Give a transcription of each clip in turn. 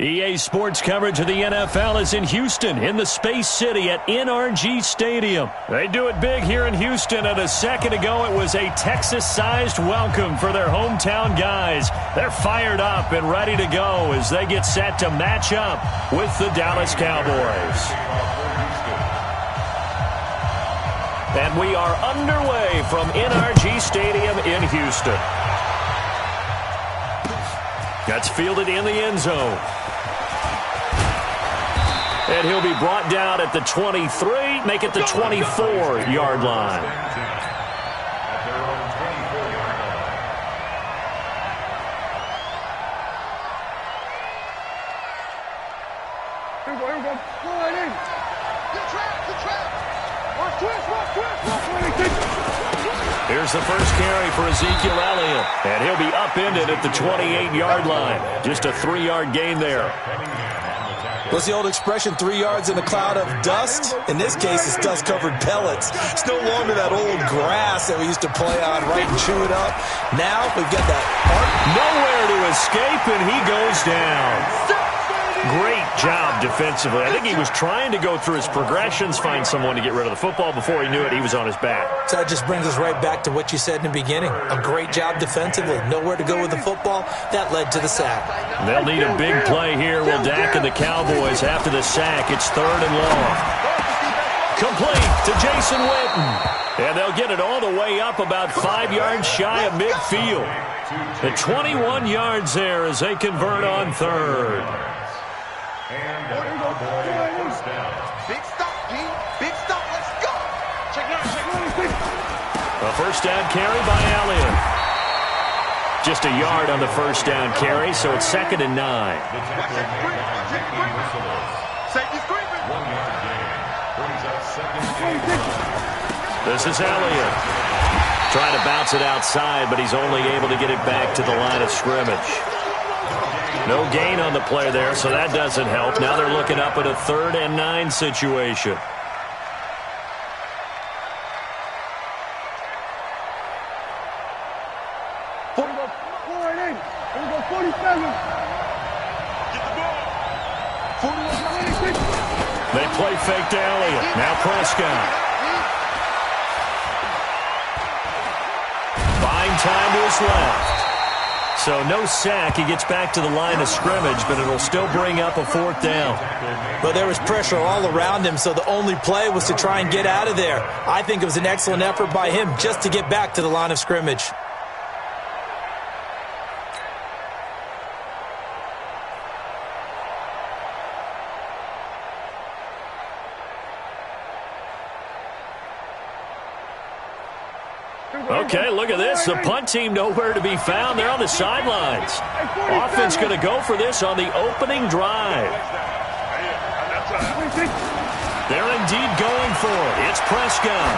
EA Sports coverage of the NFL is in Houston, in the Space City at NRG Stadium. They do it big here in Houston, and a second ago it was a Texas-sized welcome for their hometown guys. They're fired up and ready to go as they get set to match up with the Dallas Cowboys. And we are underway from NRG Stadium in Houston. That's fielded in the end zone. And he'll be brought down at the 23, make it the 24-yard line. Here we go. Go right in. Good trap. Watch twist. Here's the first carry for Ezekiel Elliott. And he'll be upended at the 28-yard line. Just a 3-yard gain there. What's the old expression, 3 yards in a cloud of dust? In this case, it's dust-covered pellets. It's no longer that old grass that we used to play on, right, and chew it up. Now we've got that arc. Nowhere to escape, and he goes down. Great job defensively. I think he was trying to go through his progressions, find someone to get rid of the football. Before he knew it, he was on his back. So that just brings us right back to what you said in the beginning. A great job defensively. Nowhere to go with the football. That led to the sack. They'll need a big play here. Will Dak and the Cowboys after the sack. It's 3rd and long. Complete to Jason Witten. And they'll get it all the way up about 5 yards shy of midfield. The 21 yards there as they convert on 3rd. And first down. Big stop, D. Big stop. Let's go. Check it out. A first down carry by Elliott. Just a yard on the first down carry, so it's 2nd and 9. Safety screaming. 1 yard gain. Brings up 2nd and 8. This is Elliott. Trying to bounce it outside, but he's only able to get it back to the line of scrimmage. No gain on the play there, so that doesn't help. Now they're looking up at a 3rd and 9 situation. Go right in. Here we go, 47. Get the ball. 41. They play fake to Elliott. Now Prescott. Buying time to his left. So no sack. He gets back to the line of scrimmage, but it'll still bring up a 4th down. But there was pressure all around him, so the only play was to try and get out of there. I think it was an excellent effort by him just to get back to the line of scrimmage. Okay, look at this. The punt team nowhere to be found. They're on the sidelines. Offense going to go for this on the opening drive. They're indeed going for it. It's Prescott.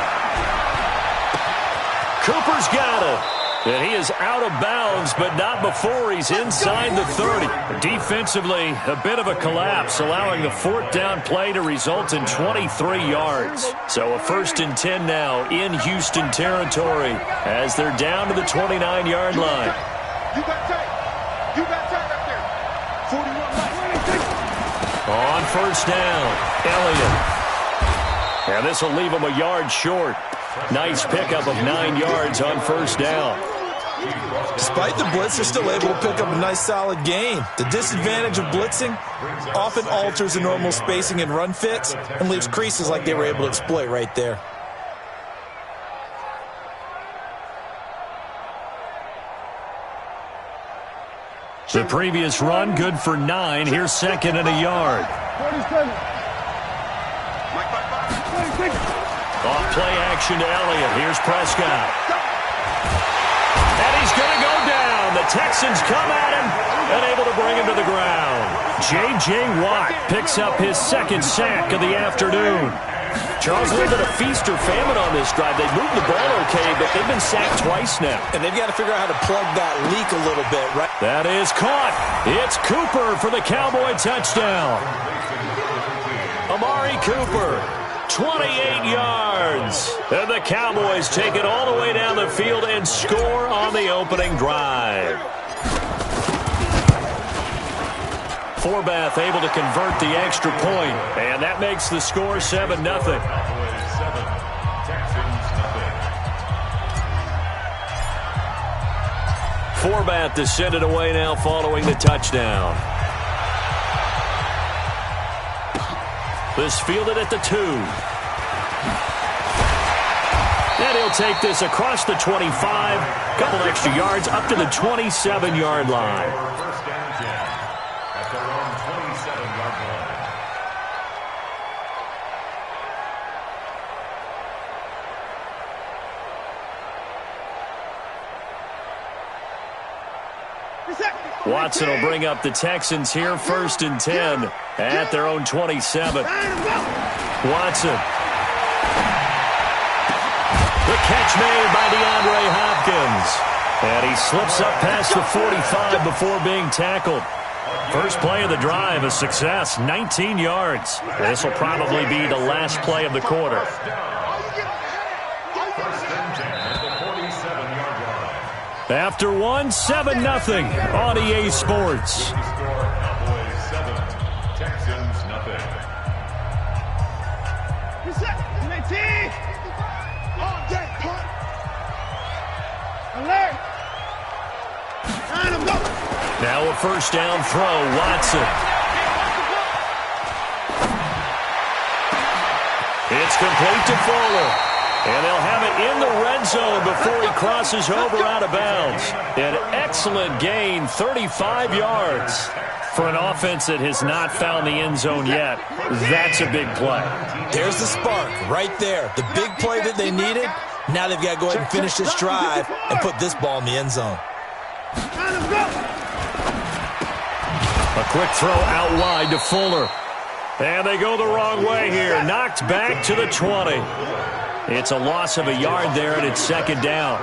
Cooper's got it. And he is out of bounds, but not before he's inside the 30. Defensively, a bit of a collapse, allowing the 4th down play to result in 23 yards. So a 1st and 10 now in Houston territory as they're down to the 29-yard line. You got tight. You got tight up there. 41 left. On first down, Elliott. And this will leave him a yard short. Nice pickup of 9 yards on first down. Despite the blitz, they're still able to pick up a nice solid gain. The disadvantage of blitzing often alters the normal spacing and run fits and leaves creases like they were able to exploit right there. The previous run, good for 9. Here's 2nd and a yard. 47. Off play action to Elliott. Here's Prescott. And he's going to go down. The Texans come at him and able to bring him to the ground. J.J. Watt picks up his 2nd sack of the afternoon. Charles, a little bit of feast or famine on this drive. They moved the ball okay, but they've been sacked twice now. And they've got to figure out how to plug that leak a little bit, right? That is caught. It's Cooper for the Cowboy touchdown. Amari Cooper, 28 yards. And the Cowboys take it all the way down the field and score on the opening drive. Forbath able to convert the extra point, and that makes the score 7-0. Forbath to send it away now following the touchdown. This fielded at the 2. And he'll take this across the 25. Couple extra yards up to the 27-yard line. First down 10 at their own 27-yard line. Watson will bring up the Texans here, 1st and 10 at their own 27. Watson. The catch made by DeAndre Hopkins. And he slips up past the 45 before being tackled. First play of the drive, a success, 19 yards. This will probably be the last play of the quarter. After one, 7-0 on EA Sports. Cowboys 7, Texans nothing. Now a first down throw, Watson. It's complete to Fuller. And they'll have it in the red zone before he crosses over out of bounds. An excellent gain, 35 yards. For an offense that has not found the end zone yet, that's a big play. There's the spark right there. The big play that they needed. Now they've got to go ahead and finish this drive and put this ball in the end zone. A quick throw out wide to Fuller. And they go the wrong way here. Knocked back to the 20. It's a loss of a yard there, and it's 2nd down.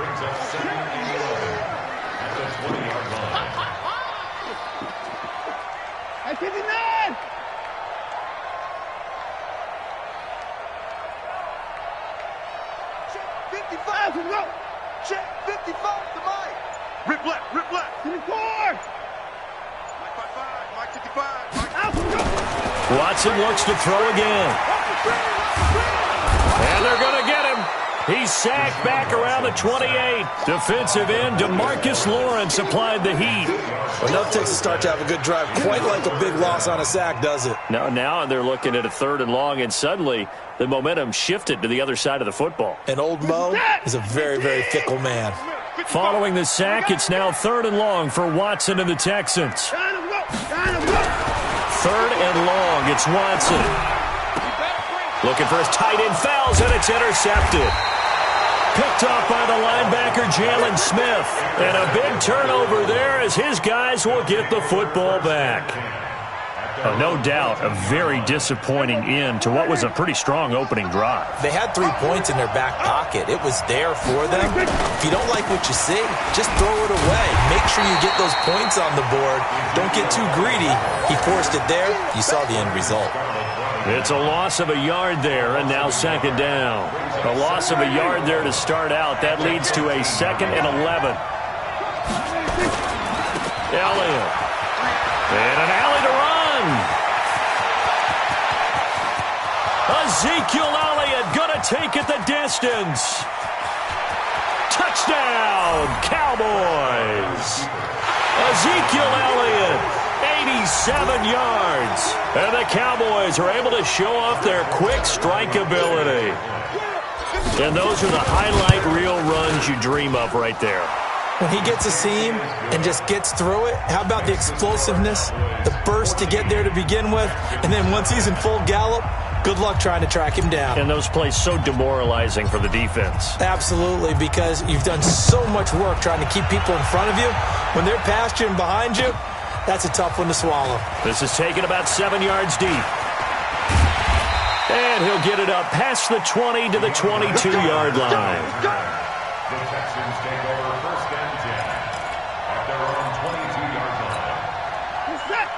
Check 55 to Mike. Rip left, rip left. Mike 55, Watson looks to throw again. And they're going to get him. He's sacked back around the 28. Defensive end DeMarcus Lawrence applied the heat. Well, enough takes a start to have a good drive. Quite like a big loss on a sack, does it? Now they're looking at a 3rd and long, and suddenly the momentum shifted to the other side of the football. And old Mo is a very, very fickle man. Following the sack, it's now 3rd and long for Watson and the Texans. 3rd and long, it's Watson. Looking for his tight end, fouls, and it's intercepted. Picked off by the linebacker, Jalen Smith. And a big turnover there as his guys will get the football back. No doubt, a very disappointing end to what was a pretty strong opening drive. They had 3 points in their back pocket. It was there for them. If you don't like what you see, just throw it away. Make sure you get those points on the board. Don't get too greedy. He forced it there. You saw the end result. It's a loss of a yard there, and now 2nd down. A loss of a yard there to start out. That leads to a 2nd and 11. Elliott. And an alley to run. Ezekiel Elliott gonna take it the distance. Touchdown, Cowboys. Ezekiel Elliott, 87 yards. And the Cowboys are able to show off their quick strike ability. And those are the highlight reel runs you dream of right there. When he gets a seam and just gets through it, how about the explosiveness, the burst to get there to begin with, and then once he's in full gallop, good luck trying to track him down. And those plays so demoralizing for the defense. Absolutely, because you've done so much work trying to keep people in front of you. When they're past you and behind you, that's a tough one to swallow. This is taken about 7 yards deep. And he'll get it up past the 20 to the 22-yard line. The Texans take over 1st and 10 at their own 22-yard line.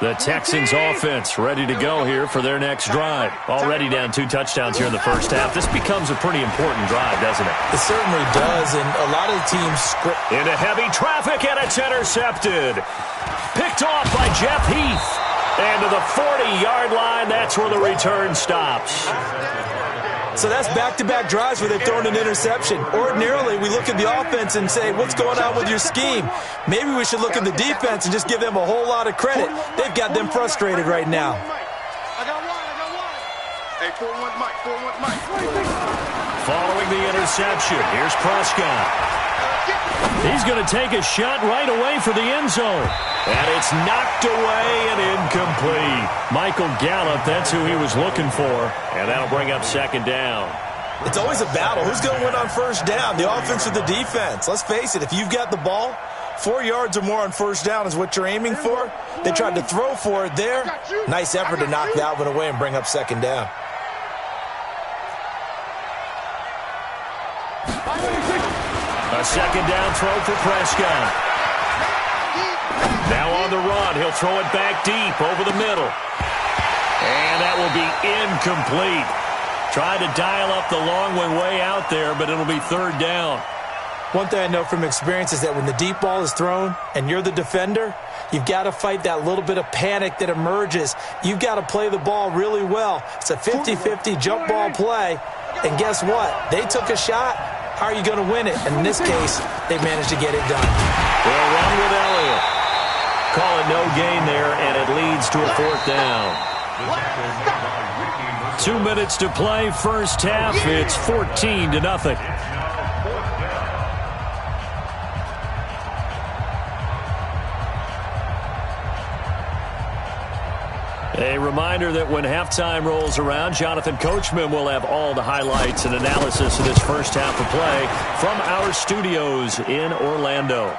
The Texans offense ready to go here for their next drive. Already down 2 touchdowns here in the first half. This becomes a pretty important drive, doesn't it? It certainly does, and a lot of the teams into heavy traffic, and it's intercepted. Picked off by Jeff Heath. And to the 40-yard line, that's where the return stops. So that's back-to-back drives where they've thrown an interception. Ordinarily, we look at the offense and say, what's going on with your scheme? Maybe we should look at the defense and just give them a whole lot of credit. They've got them frustrated right now. I got one. Hey, 4-1 Mike. Following the interception, here's Prescott. He's going to take a shot right away for the end zone. And it's knocked away and incomplete. Michael Gallup, that's who he was looking for. And that'll bring up second down. It's always a battle. Who's going to win on first down, the offense or the defense? Let's face it, if you've got the ball, 4 yards or more on first down is what you're aiming for. They tried to throw for it there. Nice effort to knock that one away and bring up second down. A second down throw for Prescott. Now on the run, he'll throw it back deep over the middle. And that will be incomplete. Tried to dial up the long one way out there, but it'll be third down. One thing I know from experience is that when the deep ball is thrown and you're the defender, you've got to fight that little bit of panic that emerges. You've got to play the ball really well. It's a 50-50 jump ball play. And guess what? They took a shot. How are you going to win it? And in this case, they managed to get it done. They'll run with Elliott. Call it no gain there, and it leads to a fourth down. 2 minutes to play, first half. It's 14-0. A reminder that when halftime rolls around, Jonathan Coachman will have all the highlights and analysis of this first half of play from our studios in Orlando.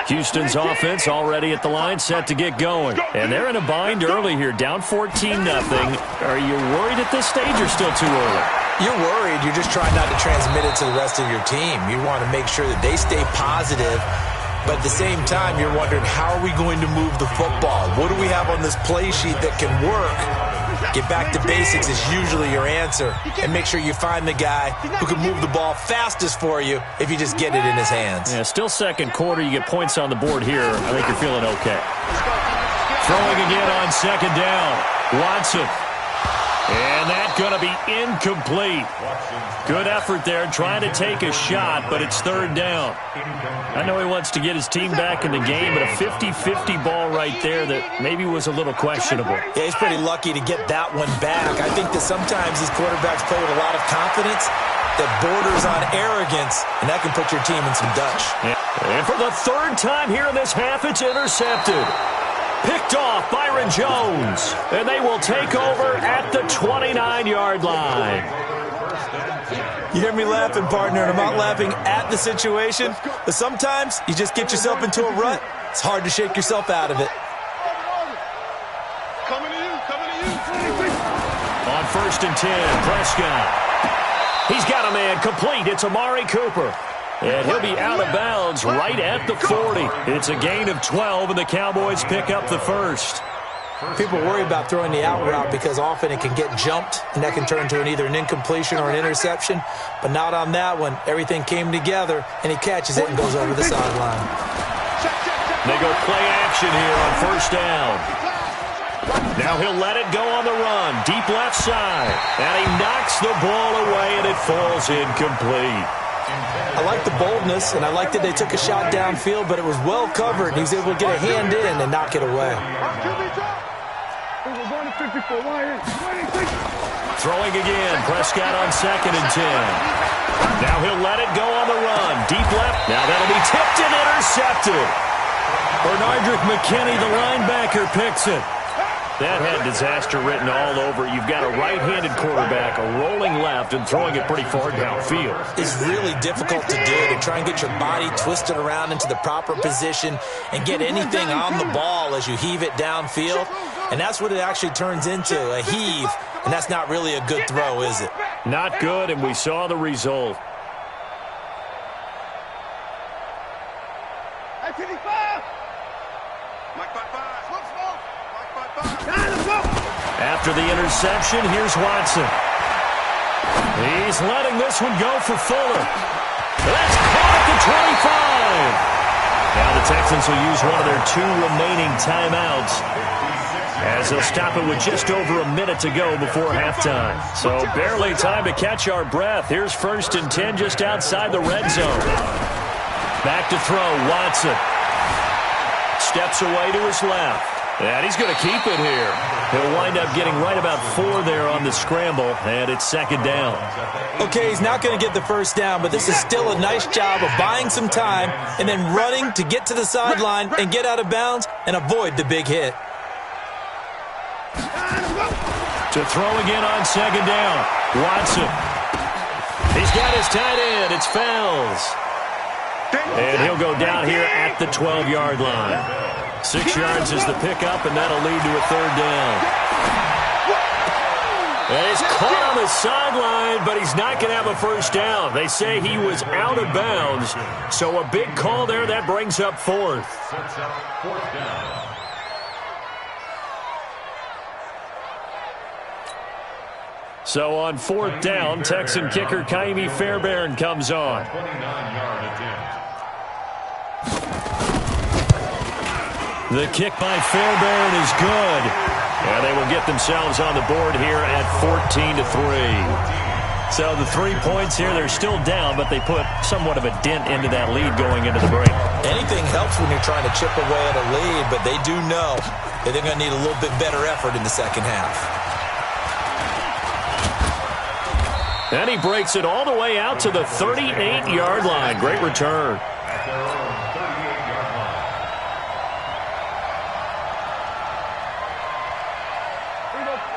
Houston's offense already at the line, set to get going. And they're in a bind early here, down 14-0. Are you worried at this stage or still too early? You're worried. You're just trying not to transmit it to the rest of your team. You want to make sure that they stay positive. But at the same time, you're wondering, how are we going to move the football? What do we have on this play sheet that can work? Get back to basics is usually your answer. And make sure you find the guy who can move the ball fastest for you if you just get it in his hands. Yeah, still second quarter. You get points on the board here. I think you're feeling okay. Throwing again on second down. Watson. And that's going to be incomplete. Good effort there, trying to take a shot, but it's third down. I know he wants to get his team back in the game, but a 50-50 ball right there that maybe was a little questionable. Yeah, he's pretty lucky to get that one back. I think that sometimes these quarterbacks play with a lot of confidence that borders on arrogance, and that can put your team in some Dutch. And for the third time here in this half, it's intercepted. Picked off Byron Jones, and they will take over at the 29-yard line. You hear me laughing, partner, and I'm not laughing at the situation, but sometimes you just get yourself into a rut. It's hard to shake yourself out of it. Coming to you. On 1st and 10, Prescott. He's got a man complete. It's Amari Cooper. And he'll be out of bounds right at the 40. It's a gain of 12, and the Cowboys pick up the first. People worry about throwing the out route because often it can get jumped, and that can turn into either an incompletion or an interception. But not on that one. Everything came together, and he catches it and goes over the sideline. They go play action here on first down. Now he'll let it go on the run. Deep left side. And he knocks the ball away, and it falls incomplete. I like the boldness, and I like that they took a shot downfield, but it was well covered, and he was able to get a hand in and knock it away. Throwing again, Prescott on 2nd and 10. Now he'll let it go on the run. Deep left. Now that'll be tipped and intercepted. Bernardrick McKinney, the linebacker, picks it. That had disaster written all over it. You've got a right-handed quarterback, a rolling left, and throwing it pretty far downfield. It's really difficult to do, to try and get your body twisted around into the proper position and get anything on the ball as you heave it downfield. And that's what it actually turns into, a heave. And that's not really a good throw, is it? Not good, and we saw the result. After the interception, here's Watson. He's letting this one go for Fuller. That's caught at the 25. Now the Texans will use one of their 2 remaining timeouts as they'll stop it with just over a minute to go before halftime. So barely time to catch our breath. Here's 1st and 10 just outside the red zone. Back to throw, Watson. Steps away to his left. And he's going to keep it here. He'll wind up getting right about 4 there on the scramble, and it's 2nd down. Okay, he's not going to get the 1st down, but this is still a nice job of buying some time and then running to get to the sideline and get out of bounds and avoid the big hit. To throw again on 2nd down, Watson. He's got his tight end. It's Fells. And he'll go down here at the 12-yard line. 6 yards is the pickup, and that'll lead to a 3rd down. And he's caught on the sideline, but he's not going to have a 1st down. They say he was out of bounds, so a big call there. That brings up 4th. Sets up 4th down. So on 4th down, Texan kicker Kaimi Fairbairn comes on. 29-yard attempt. The kick by Fairbairn is good. And they will get themselves on the board here at 14-3. So the 3 points here, they're still down, but they put somewhat of a dent into that lead going into the break. Anything helps when you're trying to chip away at a lead, but they do know that they're going to need a little bit better effort in the 2nd half. And he breaks it all the way out to the 38-yard line. Great return. At their own 38-yard line.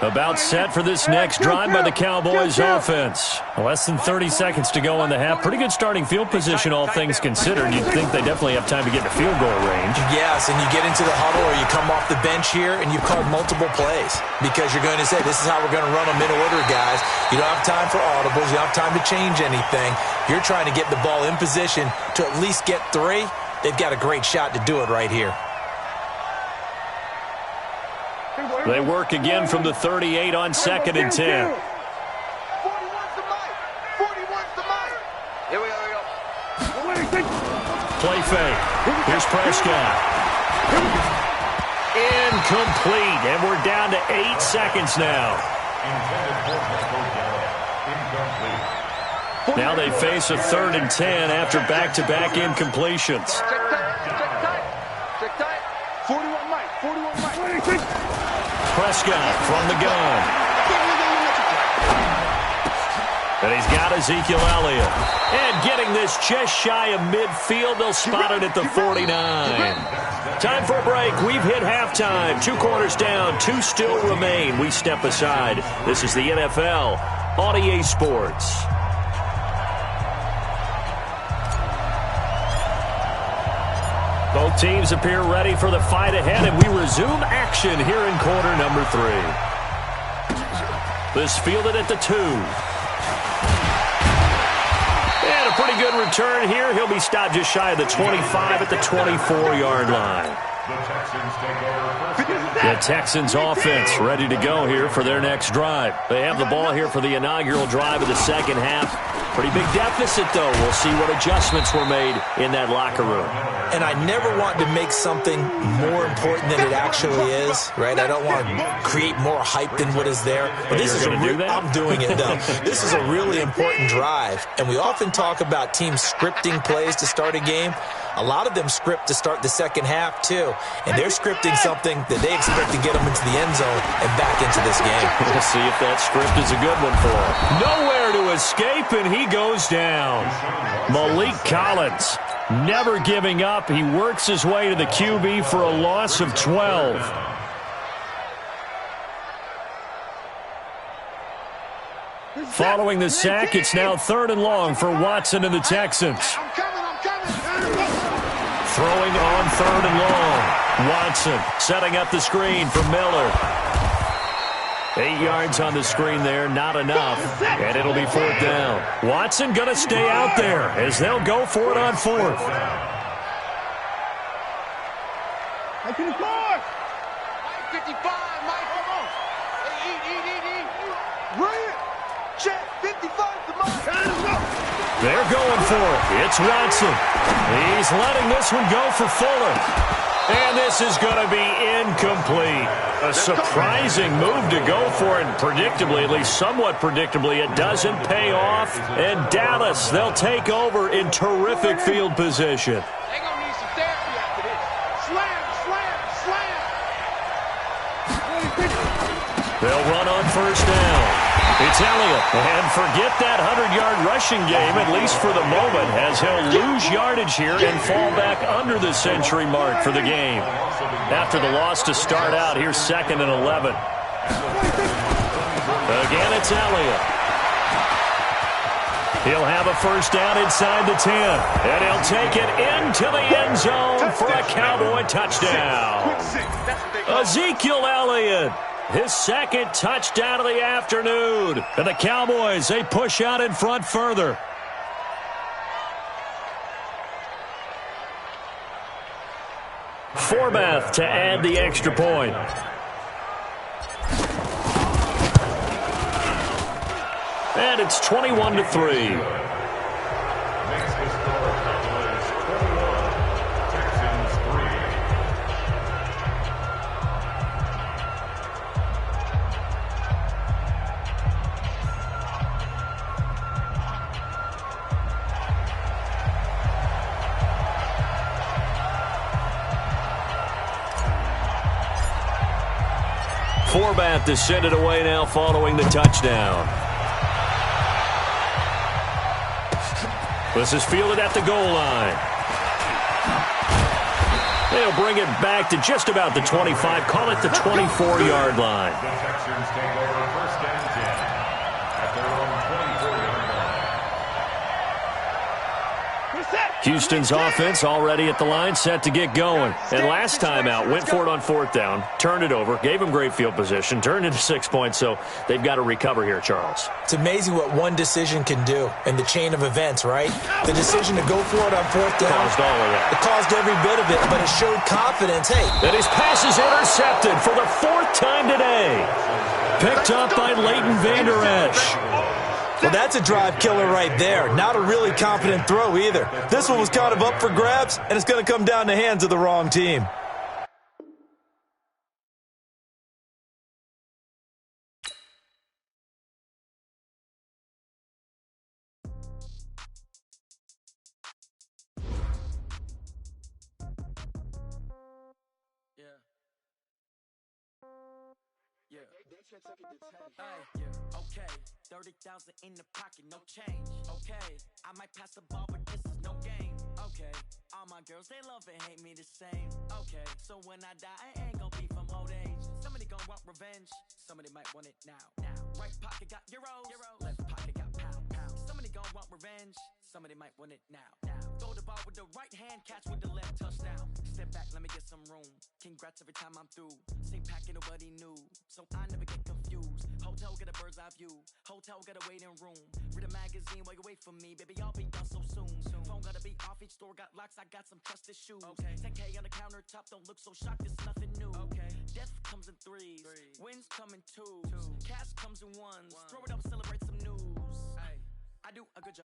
About set for this next drive by the Cowboys offense. Less than 30 seconds to go in the half. Pretty good starting field position, all things considered. You'd think they definitely have time to get to field goal range. Yes, and you get into the huddle or you come off the bench here and you've called multiple plays because you're going to say, this is how we're going to run them in order, guys. You don't have time for audibles. You don't have time to change anything. You're trying to get the ball in position to at least get 3. They've got a great shot to do it right here. They work again from the 38 on 2nd and 10. 41's the mic. 41's the mic. Here we go. Play fake. Here's Prescott. Incomplete. And we're down to 8 seconds now. Intended for incomplete. Now they face a 3rd and 10 after back-to-back incompletions. Check tight. Check tight. 41 mic. 41 mic. Prescott from the gun. And he's got Ezekiel Elliott. And getting this just shy of midfield, they'll spot it at the 49. Time for a break. We've hit halftime. 2 quarters down, 2 still remain. We step aside. This is the NFL on EA Sports. Both teams appear ready for the fight ahead, and we resume action here in quarter number 3. This fielded at the 2. And a pretty good return here. He'll be stopped just shy of the 25 at the 24-yard line. The Texans take over first. The Texans offense ready to go here for their next drive. They have the ball here for the inaugural drive of the 2nd half. Pretty big deficit, though. We'll see what adjustments were made in that locker room. And I never want to make something more important than it actually is, right? I don't want to create more hype than what is there. But this is I'm doing it, though. This is a really important drive. And we often talk about teams scripting plays to start a game. A lot of them script to start the 2nd half, too. And they're scripting something that they expect to get them into the end zone and back into this game. We'll see if that script is a good one for him. Nowhere to escape, and he goes down. Malik Collins, never giving up. He works his way to the QB for a loss of 12. Following the sack, it's now 3rd and long for Watson and the Texans. Throwing on 3rd and long. Watson setting up the screen for Miller. 8 yards on the screen there, not enough. And it'll be 4th down. Watson going to stay out there as they'll go for it on 4th. Mike in the car! Mike 55, Mike! Eat! Ryan! Check! 55 to Mike! They're going for it. It's Watson. He's letting this one go for Fuller. And this is going to be incomplete. A surprising move to go for it. Predictably, at least somewhat predictably, it doesn't pay off. And Dallas, they'll take over in terrific field position. They're going to need some therapy after this. Slam! They'll run on first down. It's Elliott. And forget that 100-yard rushing game, at least for the moment, as he'll lose yardage here and fall back under the century mark for the game. After the loss to start out, here's 2nd and 11. Again, it's Elliott. He'll have a first down inside the 10. And he'll take it into the end zone for a Cowboy touchdown. Ezekiel Elliott. His 2nd touchdown of the afternoon. And the Cowboys, they push out in front further. Forbath to add the extra point. And it's 21-3. Forbath to send it away now following the touchdown. This is fielded at the goal line. They'll bring it back to just about the 25, call it the 24-yard line. The Texans take over 1st and 10 at their own 24-yard line. Houston's offense already at the line, set to get going. And last time out, went for it on 4th down, turned it over, gave them great field position, turned into 6 points, so they've got to recover here, Charles. It's amazing what one decision can do in the chain of events, right? The decision to go for it on 4th down. Caused all of that. It caused every bit of it, but it showed confidence. Hey. And his pass is intercepted for the 4th time today. Picked up by Leighton Vander Esch. Well, that's a drive killer right there. Not a really confident throw either. This one was kind of up for grabs, and it's going to come down the hands of the wrong team. Okay, 30,000 in the pocket, no change. Okay, I might pass the ball, but this is no game. Okay, all my girls, they love and hate me the same. Okay, so when I die, I ain't gonna be from old age. Somebody gonna want revenge, somebody might want it now. Right pocket got euros, left pocket got pound. Somebody gonna want revenge, somebody might want it now. Throw the ball with the right hand, catch with the left, touchdown. Step back, let me get some room. Congrats every time I'm through. Same packet, nobody knew, so I never get confused. Hotel get a bird's eye view. Hotel got a waiting room. Read a magazine while you wait for me, baby. I'll be done so soon. Phone gotta be off. Each store got locks. I got some trusted shoes. 10K on the countertop. Don't look so shocked. It's nothing new. Death comes in threes. Wins come in twos. Cash comes in ones. Throw it up, celebrate some news. I do a good job.